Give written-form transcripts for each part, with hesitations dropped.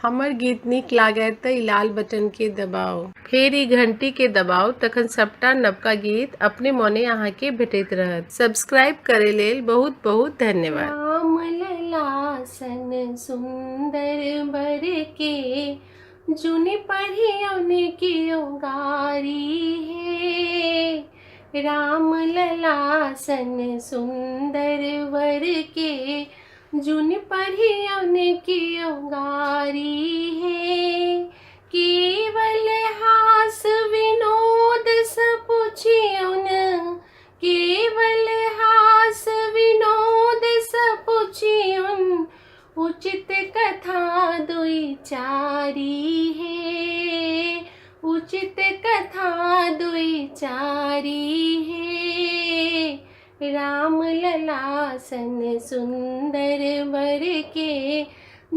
हमर गीत नीक लागय तऽ ई लाल बटन के दबाउ, फेर ई घंटी के दबाउ, तखन सबटा नवका गीत अपने मोने अहाँके भेटैत रहत। सब्सक्राइब करे लेल बहुत बहुत धन्यवाद। राम लला सन सुंदर बर के जुनि पढ़ियौन कियो गारी है। राम लला सन सुंदर वर के जुनि पढ़ियौन कियो गारी है। केवल हास विनोद स पुछियौन, केवल हास विनोद स पुछियौन, उचित कथा दुई चारी है। उचित कथा दुई चारी है। राम लला सन सुंदर वर के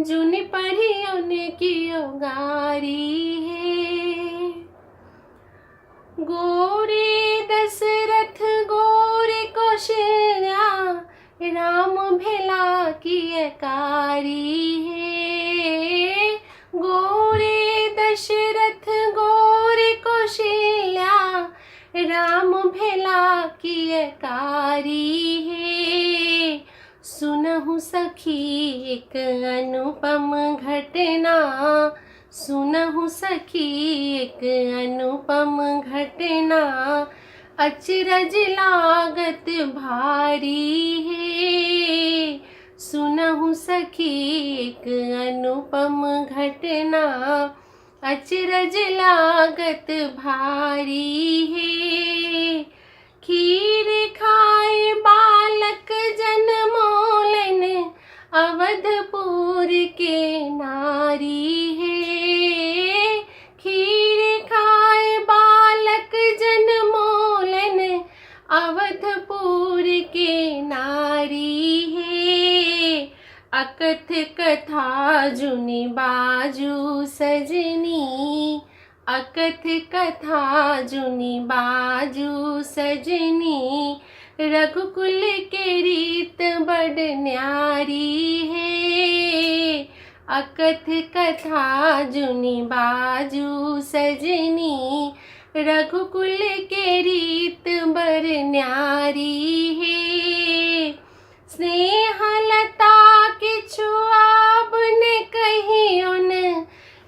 जुनि पढ़ियौन कियो गारी है। गोरे दशरथ गोरे कौशल्या, राम भेला कियकारी है। गोरे दशरथ गोरे कौशल्या, राम भेला कियकारी है। सुनहु सखी एक अनुपम घटना, सुनहु सखी एक अनुपम घटना, अचरज लागत भारी है। सुनहु सखी एक अनुपम घटना, अचरज लागत भारी है। खीर खाए बालक जनमोलन, अवधपुर के नारी है। खीर खाए बालक जनमोलन, अवधपुर के नारी है। अकथ कथा जुनि बाजू सजनी, अकथ कथा जुनि बाजू सजनी, रघुकुल के रीत बड़ न्यारी है। अकथ कथा जुनि बाजू सजनी, रघुकुल के रीत बड़ न्यारी है। स्नेहलता किछु आब ने कहियौन,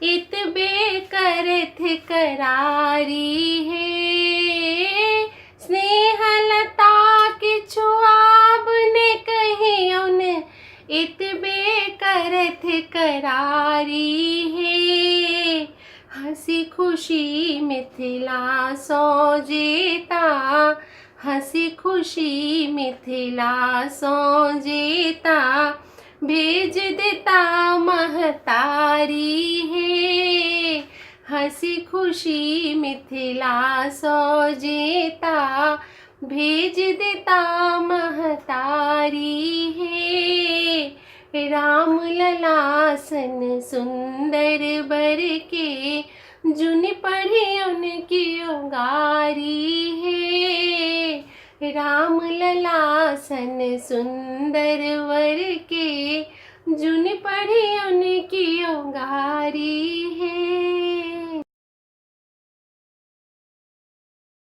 इतबे करथ करारी है। स्नेहलता किछु आब ने कहियौन, इतबे करथ करारी है। हंसी खुशी मिथिला सो जेता, हंसी खुशी मिथिला सो जेता, भेज देता महतारी है। हंसी खुशी मिथिला सो जेता, भेज देता महतारी है। राम लला सन सुंदर बर के जुनि पढ़ियौन कियो गारी है। राम लला सन सुंदर वर के, जुनि पढ़ियौन कियो गारी है।